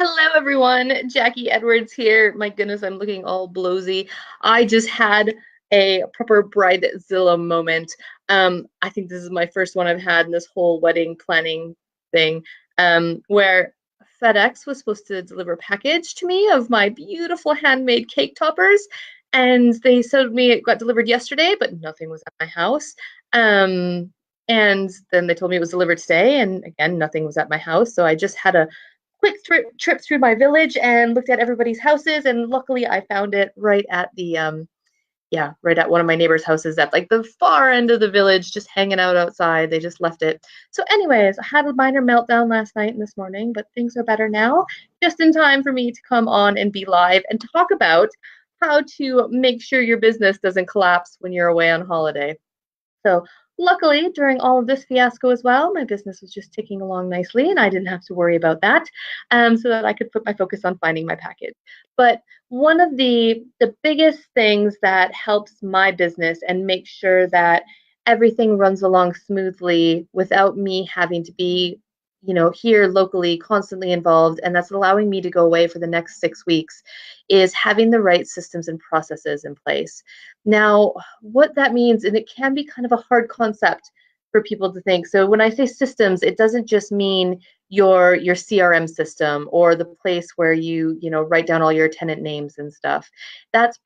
Hello, everyone. Jacquie Edwards here. My goodness, I'm looking all blowsy. I just had a proper bridezilla moment. I think this is my first one I've had in this whole wedding planning thing, where FedEx was supposed to deliver a package to me of my beautiful handmade cake toppers, and they said to me it got delivered yesterday, but nothing was at my house. And then they told me it was delivered today, and again, nothing was at my house. So I just had a quick trip through my village and looked at everybody's houses, and luckily I found it right at the right at one of my neighbors' houses at like the far end of the village, just hanging out outside. They just left it. So anyways, I had a minor meltdown last night and this morning, but things are better now, just in time for me to come on and be live and talk about how to make sure your business doesn't collapse when you're away on holiday. So luckily, during all of this fiasco as well, my business was just ticking along nicely, and I didn't have to worry about that, so that I could put my focus on finding my package. But one of the biggest things that helps my business and make sure that everything runs along smoothly without me having to be, here locally, constantly involved, and that's allowing me to go away for the next 6 weeks, is having the right systems and processes in place. Now, what that means, and it can be kind of a hard concept for people to think. So when I say systems, it doesn't just mean your CRM system or the place where you write down all your tenant names and stuff. That's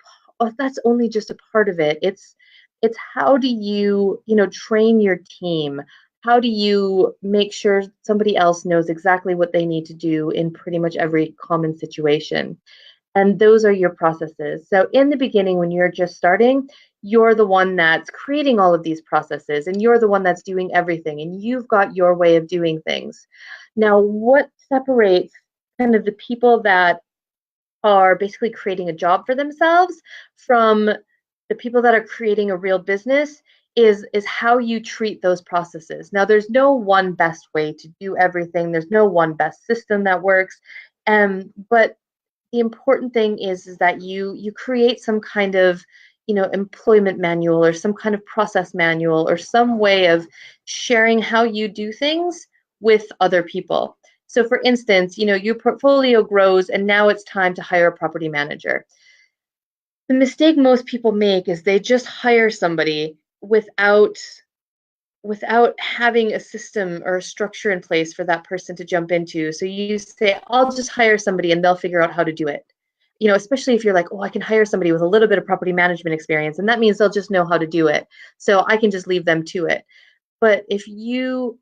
only just a part of it. It's how do you train your team? How do you make sure somebody else knows exactly what they need to do in pretty much every common situation? And those are your processes. So in the beginning, when you're just starting, you're the one that's creating all of these processes, and you're the one that's doing everything, and you've got your way of doing things. Now, what separates kind of the people that are basically creating a job for themselves from the people that are creating a real business is how you treat those processes. Now, there's no one best way to do everything. There's no one best system that works. But the important thing is that you create some kind of employment manual or some kind of process manual or some way of sharing how you do things with other people. So for instance, your portfolio grows and now it's time to hire a property manager. The mistake most people make is they just hire somebody without having a system or a structure in place for that person to jump into. So you say, I'll just hire somebody and they'll figure out how to do it. Especially if you're like, oh, I can hire somebody with a little bit of property management experience, and that means they'll just know how to do it. So I can just leave them to it. But if you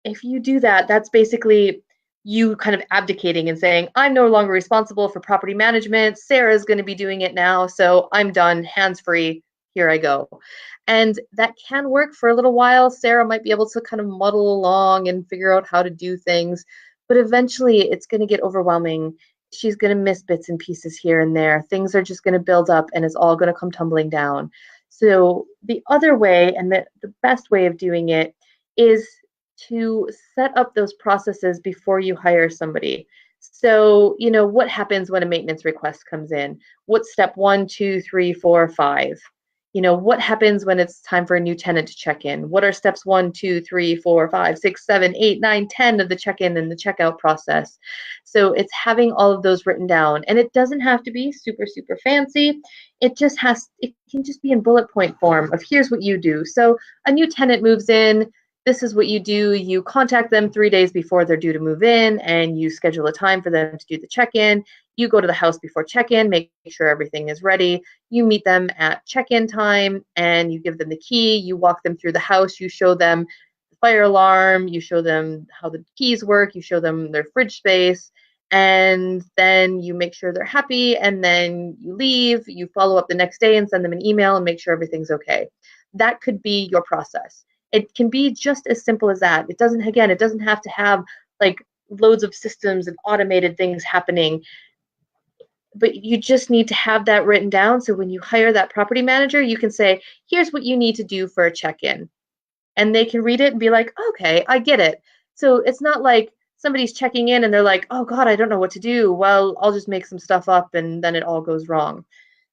do that, that's basically you kind of abdicating and saying, I'm no longer responsible for property management. Sarah's going to be doing it now. So I'm done, hands free. Here I go. And that can work for a little while. Sarah might be able to kind of muddle along and figure out how to do things. But eventually it's going to get overwhelming. She's going to miss bits and pieces here and there. Things are just going to build up and it's all going to come tumbling down. So the other way, and the best way of doing it, is to set up those processes before you hire somebody. So, what happens when a maintenance request comes in? What's step 1, 2, 3, 4, 5? What happens when it's time for a new tenant to check in? What are steps 1, 2, 3, 4, 5, 6, 7, 8, 9, 10 of the check-in and the checkout process? So it's having all of those written down, and it doesn't have to be super, super fancy. It can just be in bullet point form of here's what you do. So a new tenant moves in, this is what you do. You contact them 3 days before they're due to move in, and you schedule a time for them to do the check-in. You go to the house before check-in, make sure everything is ready. You meet them at check-in time, and you give them the key. You walk them through the house. You show them the fire alarm. You show them how the keys work. You show them their fridge space. And then you make sure they're happy, and then you leave. You follow up the next day and send them an email and make sure everything's okay. That could be your process. It can be just as simple as that. It doesn't have to have like loads of systems and automated things happening, but you just need to have that written down. So when you hire that property manager, you can say, here's what you need to do for a check-in. And they can read it and be like, okay, I get it. So it's not like somebody's checking in and they're like, oh God, I don't know what to do. Well, I'll just make some stuff up and then it all goes wrong.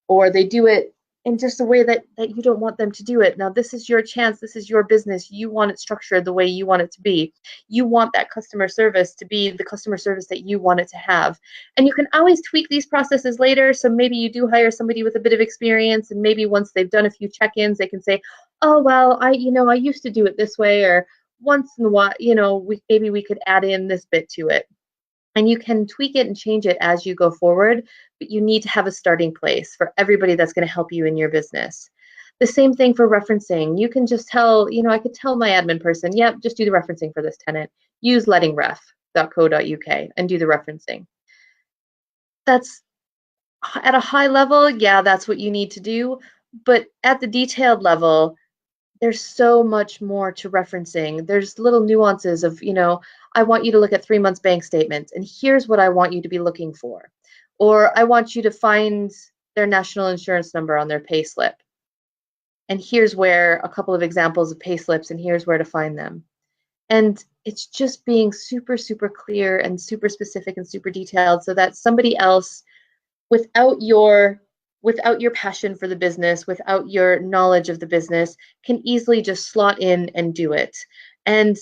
Or they do it in just a way that you don't want them to do it. Now, this is your chance. This is your business. You want it structured the way you want it to be. You want that customer service to be the customer service that you want it to have. And you can always tweak these processes later. So maybe you do hire somebody with a bit of experience, and maybe once they've done a few check-ins, they can say, oh, well, I used to do it this way, or once in a while, maybe we could add in this bit to it. And you can tweak it and change it as you go forward, but you need to have a starting place for everybody that's going to help you in your business. The same thing for referencing. You can just tell, I could tell my admin person, yep, just do the referencing for this tenant. Use lettingref.co.uk and do the referencing. That's at a high level, yeah, that's what you need to do. But at the detailed level, there's so much more to referencing. There's little nuances of, I want you to look at 3 months bank statements, and here's what I want you to be looking for. Or I want you to find their national insurance number on their pay slip. And here's where a couple of examples of pay slips, and here's where to find them. And it's just being super, super clear and super specific and super detailed so that somebody else, without your passion for the business, without your knowledge of the business, can easily just slot in and do it. And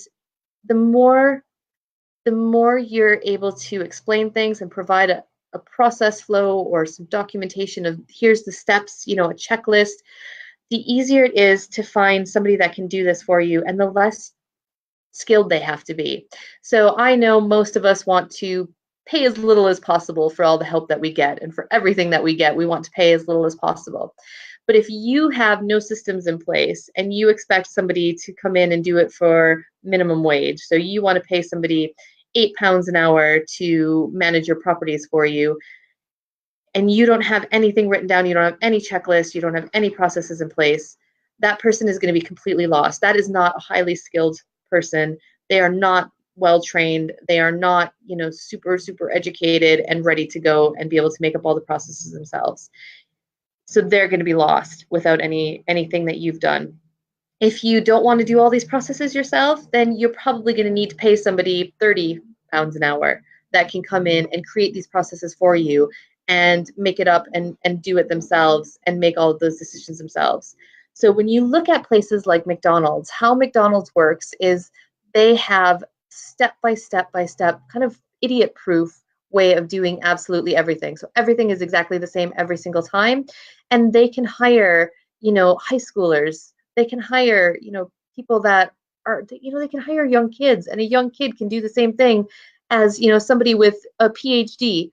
the more you're able to explain things and provide a process flow or some documentation of here's the steps, a checklist, the easier it is to find somebody that can do this for you, and the less skilled they have to be. So I know most of us want to pay as little as possible for all the help that we get, and for everything that we get, we want to pay as little as possible. But if you have no systems in place and you expect somebody to come in and do it for minimum wage, so you want to pay somebody £8 an hour to manage your properties for you, and you don't have anything written down, you don't have any checklists, you don't have any processes in place, that person is going to be completely lost. That is not a highly skilled person. They are not well trained. They are not, super, super educated and ready to go and be able to make up all the processes themselves. So they're going to be lost without anything that you've done. If you don't want to do all these processes yourself, then you're probably going to need to pay somebody £30 an hour that can come in and create these processes for you and make it up and do it themselves and make all of those decisions themselves. So when you look at places like McDonald's, how McDonald's works is they have step by step kind of idiot proof way of doing absolutely everything. So everything is exactly the same every single time. And they can hire, high schoolers. They can hire, people that are, they can hire young kids, and a young kid can do the same thing as, somebody with a PhD.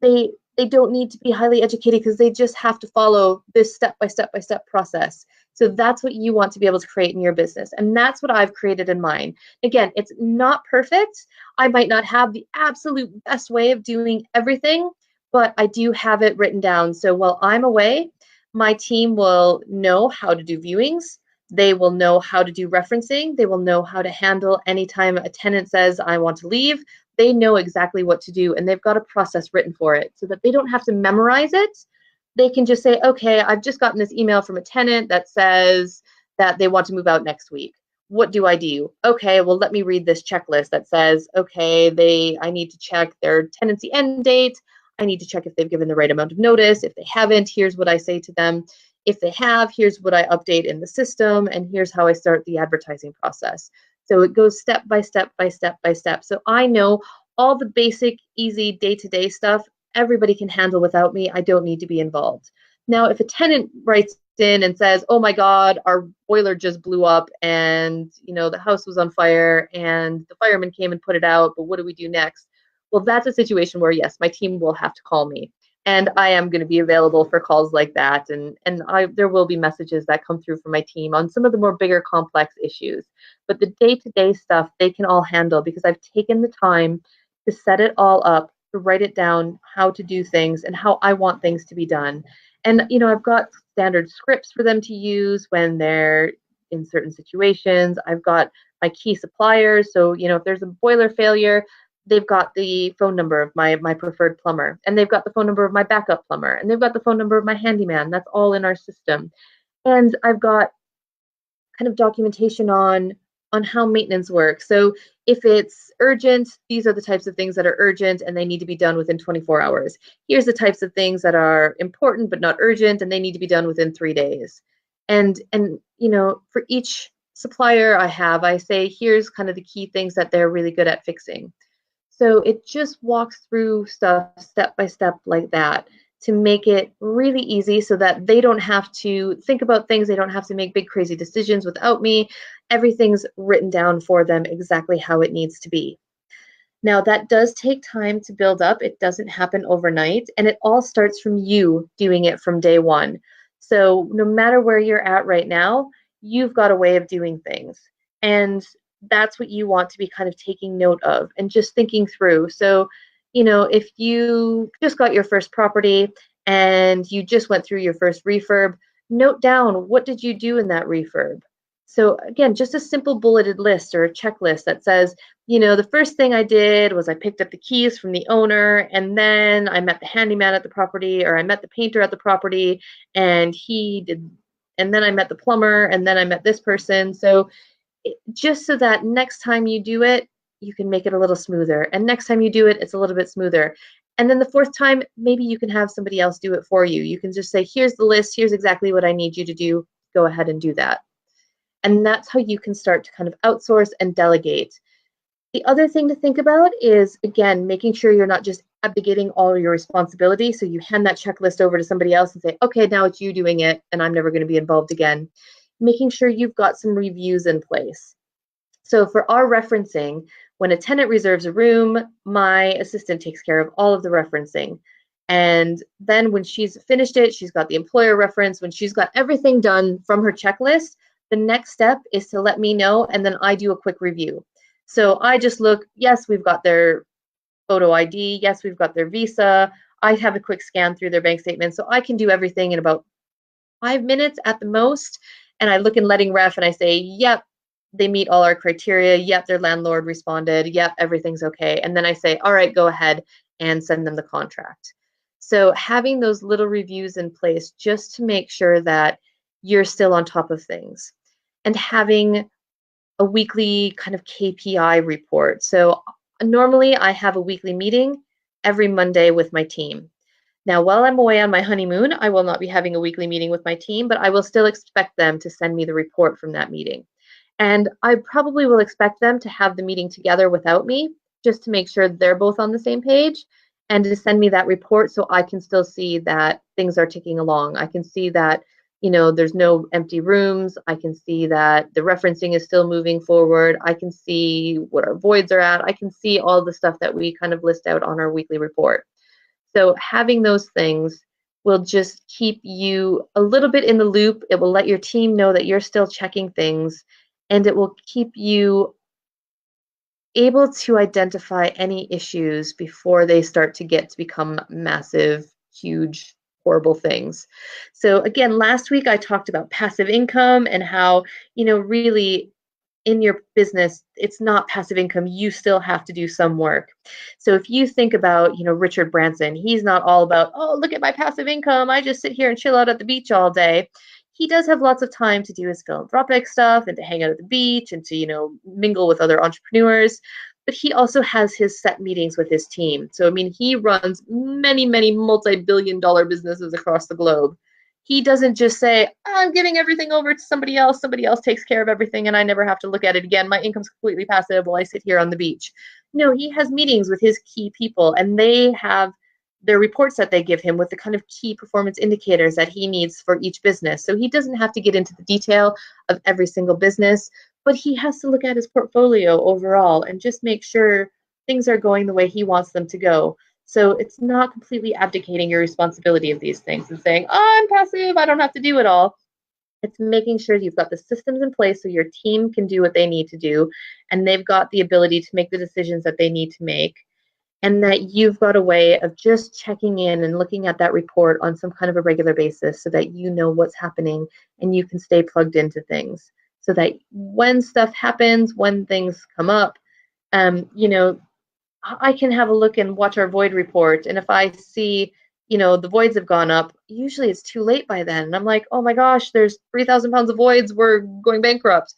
They don't need to be highly educated because they just have to follow this step by step process. So that's what you want to be able to create in your business. And that's what I've created in mine. Again, it's not perfect. I might not have the absolute best way of doing everything, but I do have it written down. So while I'm away, my team will know how to do viewings. They will know how to do referencing. They will know how to handle anytime a tenant says, I want to leave. They know exactly what to do, and they've got a process written for it so that they don't have to memorize it. They can just say, okay, I've just gotten this email from a tenant that says that they want to move out next week. What do I do? Okay, well, let me read this checklist that says, okay, I need to check their tenancy end date. I need to check if they've given the right amount of notice. If they haven't, here's what I say to them. If they have, here's what I update in the system, and here's how I start the advertising process. So it goes step by step by step by step. So I know all the basic, easy day-to-day stuff everybody can handle without me. I don't need to be involved. Now, if a tenant writes in and says, oh my God, our boiler just blew up and the house was on fire and the fireman came and put it out, but what do we do next? Well, that's a situation where, yes, my team will have to call me. And I am going to be available for calls like that. And there will be messages that come through from my team on some of the more bigger complex issues. But the day-to-day stuff, they can all handle because I've taken the time to set it all up, to write it down, how to do things and how I want things to be done. And, I've got standard scripts for them to use when they're in certain situations. I've got my key suppliers. So, if there's a boiler failure, they've got the phone number of my preferred plumber, and they've got the phone number of my backup plumber, and they've got the phone number of my handyman. That's all in our system. And I've got kind of documentation on on how maintenance works. So if it's urgent, these are the types of things that are urgent and they need to be done within 24 hours. Here's the types of things that are important but not urgent and they need to be done within 3 days. And you know, for each supplier I say, here's kind of the key things that they're really good at fixing. So it just walks through stuff step by step like that to make it really easy so that they don't have to think about things. They don't have to make big, crazy decisions without me. Everything's written down for them exactly how it needs to be. Now, that does take time to build up. It doesn't happen overnight, and it all starts from you doing it from day one. So, no matter where you're at right now, you've got a way of doing things. And that's what you want to be kind of taking note of and just thinking through. So, you know, if you just got your first property and you just went through your first refurb, note down what did you do in that refurb. So, again, just a simple bulleted list or a checklist that says, you know, the first thing I did was I picked up the keys from the owner, and then I met the handyman at the property, or I met the painter at the property, and he did, and then I met the plumber, and then I met this person. So just so that next time you do it, you can make it a little smoother. And next time you do it, it's a little bit smoother. And then the fourth time, maybe you can have somebody else do it for you. You can just say, here's the list, here's exactly what I need you to do. Go ahead and do that. And that's how you can start to kind of outsource and delegate. The other thing to think about is, again, making sure you're not just abdicating all your responsibility. So you hand that checklist over to somebody else and say, okay, now it's you doing it, and I'm never going to be involved again. Making sure you've got some reviews in place. So for our referencing, when a tenant reserves a room, my assistant takes care of all of the referencing. And then when she's finished it, she's got the employer reference. When she's got everything done from her checklist, the next step is to let me know, and then I do a quick review. So I just look, yes, we've got their photo ID. Yes, we've got their visa. I have a quick scan through their bank statement. So I can do everything in about 5 minutes at the most. And I look in letting ref and I say, yep, they meet all our criteria. Yep, their landlord responded. Yep, everything's okay. And then I say, all right, go ahead and send them the contract. So having those little reviews in place just to make sure that you're still on top of things, and having a weekly kind of KPI report. So normally I have a weekly meeting every Monday with my team. Now, while I'm away on my honeymoon, I will not be having a weekly meeting with my team, but I will still expect them to send me the report from that meeting. And I probably will expect them to have the meeting together without me, just to make sure they're both on the same page, and to send me that report so I can still see that things are ticking along. I can see that, you know, there's no empty rooms. I can see that the referencing is still moving forward. I can see what our voids are at. I can see all the stuff that we kind of list out on our weekly report. So having those things will just keep you a little bit in the loop. It will let your team know that you're still checking things, and it will keep you able to identify any issues before they start to get to become massive, huge, horrible things. So again, last week I talked about passive income and how, you know, really in your business, it's not passive income. You still have to do some work. So if you think about, you know, Richard Branson, he's not all about, oh, look at my passive income. I just sit here and chill out at the beach all day. He does have lots of time to do his philanthropic stuff and to hang out at the beach and to, you know, mingle with other entrepreneurs. But he also has his set meetings with his team. So, I mean, he runs many, many multi-billion-dollar businesses across the globe. He doesn't just say, I'm giving everything over to somebody else takes care of everything, and I never have to look at it again. My income's completely passive while I sit here on the beach. No, he has meetings with his key people, and they have their reports that they give him with the kind of key performance indicators that he needs for each business. So he doesn't have to get into the detail of every single business, but he has to look at his portfolio overall and just make sure things are going the way he wants them to go. So it's not completely abdicating your responsibility of these things and saying, oh, I'm passive, I don't have to do it all. It's making sure you've got the systems in place so your team can do what they need to do, and they've got the ability to make the decisions that they need to make, and that you've got a way of just checking in and looking at that report on some kind of a regular basis so that you know what's happening and you can stay plugged into things so that when stuff happens, when things come up, you know, I can have a look and watch our void report. And if I see, you know, the voids have gone up, usually it's too late by then. And I'm like, oh my gosh, there's 3,000 pounds of voids. We're going bankrupt.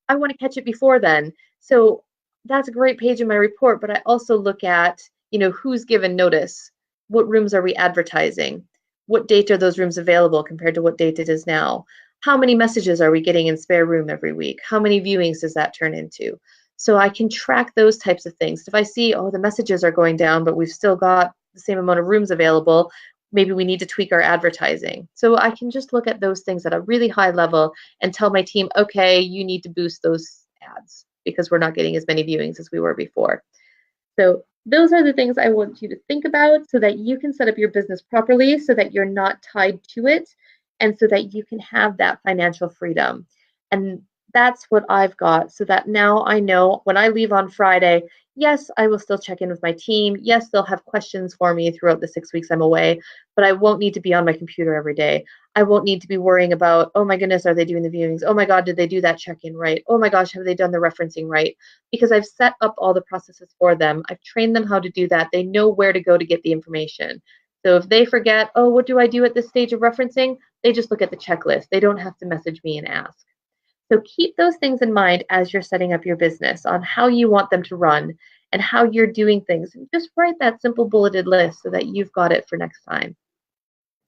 I want to catch it before then. So that's a great page in my report, but I also look at, who's given notice, what rooms are we advertising, what date are those rooms available compared to what date it is now, how many messages are we getting in spare room every week, how many viewings does that turn into. So I can track those types of things. If I see, oh, the messages are going down, but we've still got the same amount of rooms available, maybe we need to tweak our advertising. So I can just look at those things at a really high level and tell my team, okay, you need to boost those ads because we're not getting as many viewings as we were before. So those are the things I want you to think about so that you can set up your business properly, so that you're not tied to it, and so that you can have that financial freedom. And that's what I've got, so that now I know when I leave on Friday, yes, I will still check in with my team. Yes, they'll have questions for me throughout the 6 weeks I'm away, but I won't need to be on my computer every day. I won't need to be worrying about, oh my goodness, are they doing the viewings? Oh my God, did they do that check-in right? Oh my gosh, have they done the referencing right? Because I've set up all the processes for them. I've trained them how to do that. They know where to go to get the information. So if they forget, oh, what do I do at this stage of referencing? They just look at the checklist. They don't have to message me and ask. So keep those things in mind as you're setting up your business on how you want them to run and how you're doing things. And just write that simple bulleted list so that you've got it for next time.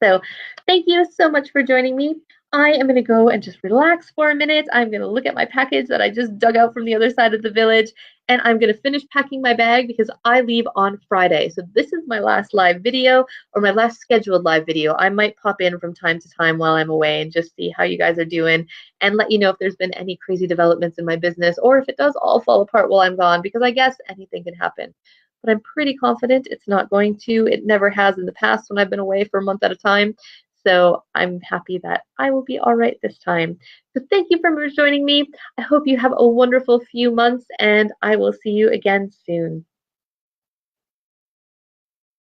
So thank you so much for joining me. I am going to go and just relax for a minute. I'm going to look at my package that I just dug out from the other side of the village, and I'm going to finish packing my bag because I leave on Friday. So this is my last live video, or my last scheduled live video. I might pop in from time to time while I'm away and just see how you guys are doing and let you know if there's been any crazy developments in my business or if it does all fall apart while I'm gone, because I guess anything can happen. But I'm pretty confident it's not going to. It never has in the past when I've been away for a month at a time. So I'm happy that I will be all right this time. So thank you for joining me. I hope you have a wonderful few months, and I will see you again soon.